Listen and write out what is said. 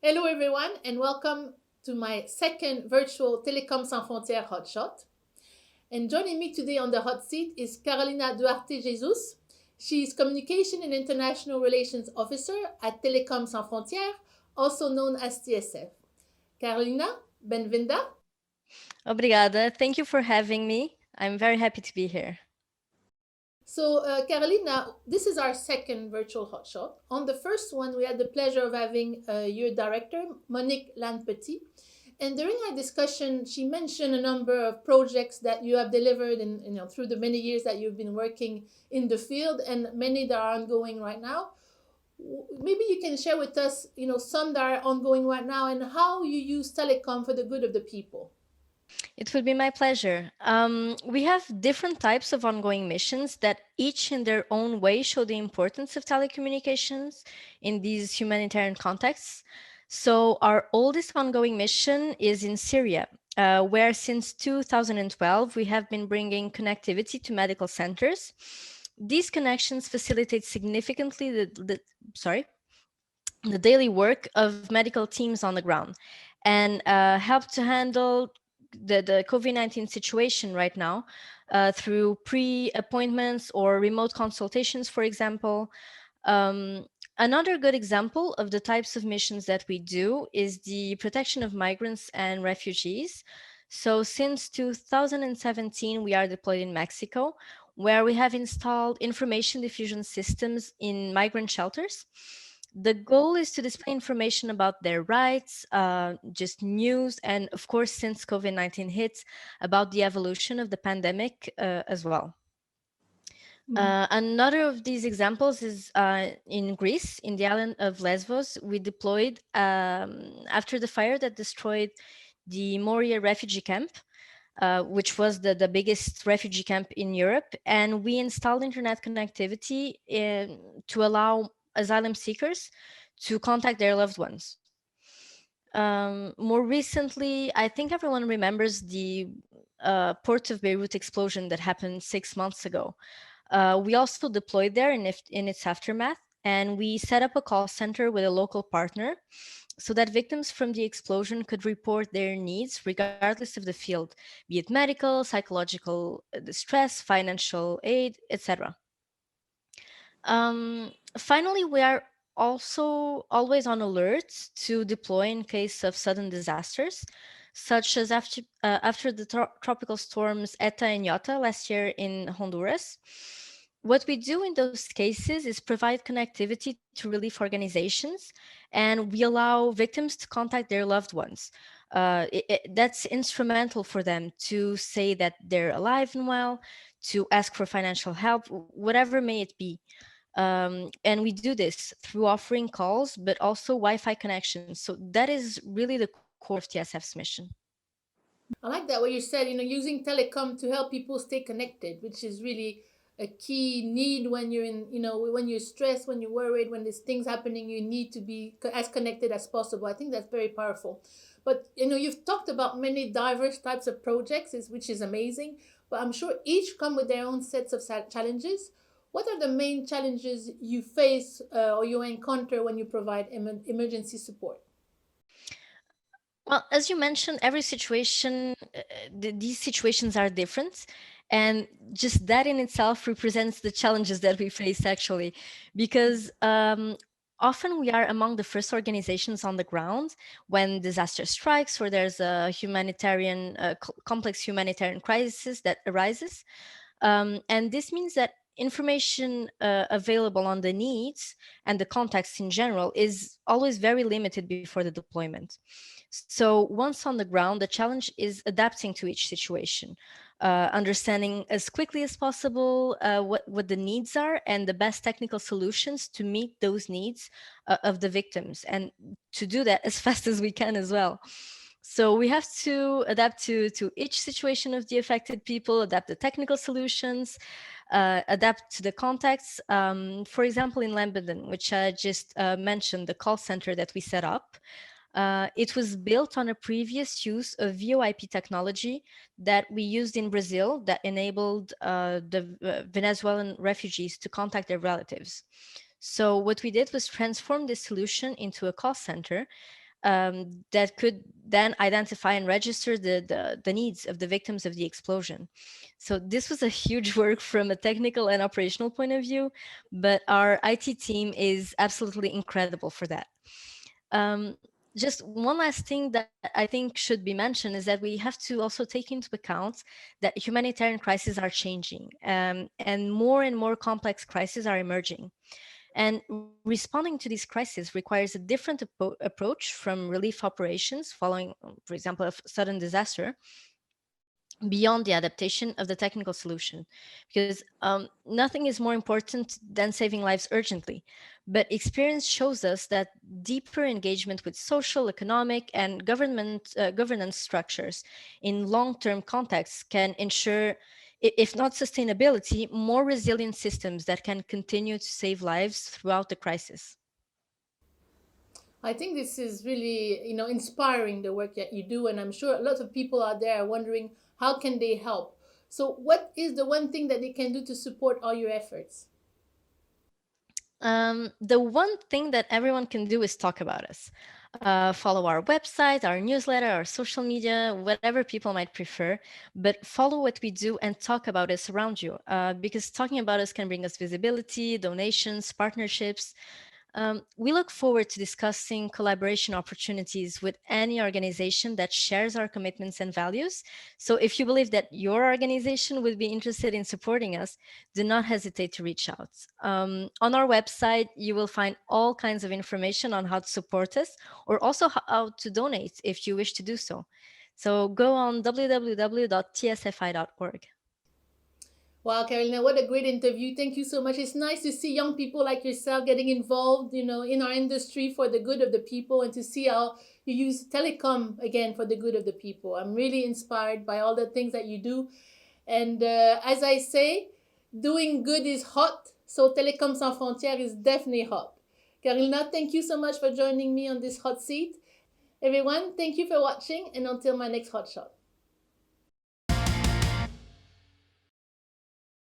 Hello, everyone, and welcome to my second virtual Télécoms Sans Frontières HotShot. And joining me today on the hot seat is Carolina Duarte de Jesus. She's Communication and International Relations Officer at Télécoms Sans Frontières, also known as TSF. Carolina, benvinda. Obrigada. Thank you for having me. I'm very happy to be here. So, Carolina, this is our second virtual hotshot. On the first one, we had the pleasure of having your director, Monique Landpetit. And during our discussion, she mentioned a number of projects that you have delivered and through the many years that you've been working in the field, and many that are ongoing right now. Maybe you can share with us, some that are ongoing right now and how you use telecom for the good of the people. It would be my pleasure. We have different types of ongoing missions that each in their own way show the importance of telecommunications in these humanitarian contexts. So our oldest ongoing mission is in Syria, where since 2012 we have been bringing connectivity to medical centers. These connections facilitate significantly the daily work of medical teams on the ground and help to handle the COVID-19 situation right now through pre-appointments or remote consultations, for example. Um, Another good example of the types of missions that we do is the protection of migrants and refugees. So since 2017, we are deployed in Mexico, where we have installed information diffusion systems in migrant shelters. The goal is to display information about their rights, just news, and of course, since COVID-19 hit, about the evolution of the pandemic as well. Another of these examples is in Greece, in the island of Lesbos. We deployed after the fire that destroyed the Moria refugee camp, which was the biggest refugee camp in Europe. And we installed internet connectivity to allow asylum seekers to contact their loved ones. More recently, I think everyone remembers the Port of Beirut explosion that happened 6 months ago. We also deployed there in its aftermath, and we set up a call center with a local partner so that victims from the explosion could report their needs regardless of the field, be it medical, psychological distress, financial aid, etc. Finally, we are also always on alert to deploy in case of sudden disasters, such as after the tropical storms Eta and Iota last year in Honduras. What we do in those cases is provide connectivity to relief organizations, and we allow victims to contact their loved ones. That's instrumental for them to say that they're alive and well, to ask for financial help, whatever may it be. And we do this through offering calls, but also Wi-Fi connections. So that is really the core of TSF's mission. I like that what you said, using telecom to help people stay connected, which is really a key need when you're in, when you're stressed, when you're worried, when there's things happening, you need to be as connected as possible. I think that's very powerful. But, you've talked about many diverse types of projects, which is amazing, but I'm sure each come with their own sets of challenges. What are the main challenges you face or you encounter when you provide emergency support? Well, as you mentioned, every situation, these situations are different. And just that in itself represents the challenges that we face actually, because often we are among the first organizations on the ground when disaster strikes or there's a humanitarian, complex humanitarian crisis that arises. And this means that information available on the needs and the context in general is always very limited before the deployment. So once on the ground, the challenge is adapting to each situation, understanding as quickly as possible what the needs are and the best technical solutions to meet those needs of the victims, and to do that as fast as we can as well. So we have to adapt to each situation of the affected people, adapt the technical solutions, adapt to the context. For example, in Lebanon, which I just mentioned, the call center that we set up, it was built on a previous use of VoIP technology that we used in Brazil that enabled the Venezuelan refugees to contact their relatives. So what we did was transform this solution into a call center that could then identify and register the needs of the victims of the explosion. So this was a huge work from a technical and operational point of view, but our IT team is absolutely incredible for that. Um, just one last thing that I think should be mentioned is that we have to also take into account that humanitarian crises are changing, and more complex crises are emerging. And responding to these crises requires a different approach from relief operations following, for example, a sudden disaster, beyond the adaptation of the technical solution. Because nothing is more important than saving lives urgently. But experience shows us that deeper engagement with social, economic, and governance structures in long term contexts can ensure, if not sustainability, more resilient systems that can continue to save lives throughout the crisis. I think this is really, inspiring, the work that you do, and I'm sure lots of people out there are wondering how can they help. So, what is the one thing that they can do to support all your efforts? The one thing that everyone can do is talk about us. Follow our website, our newsletter, our social media, whatever people might prefer. But follow what we do and talk about us around you, because talking about us can bring us visibility, donations, partnerships. We look forward to discussing collaboration opportunities with any organization that shares our commitments and values. So if you believe that your organization would be interested in supporting us, do not hesitate to reach out. On our website, you will find all kinds of information on how to support us, or also how to donate if you wish to do so. So go on www.tsfi.org. Wow, Carolina, what a great interview. Thank you so much. It's nice to see young people like yourself getting involved, in our industry for the good of the people, and to see how you use telecom again for the good of the people. I'm really inspired by all the things that you do. And as I say, doing good is hot. So Télécoms Sans Frontières is definitely hot. Carolina, thank you so much for joining me on this hot seat. Everyone, thank you for watching, and until my next hot shot.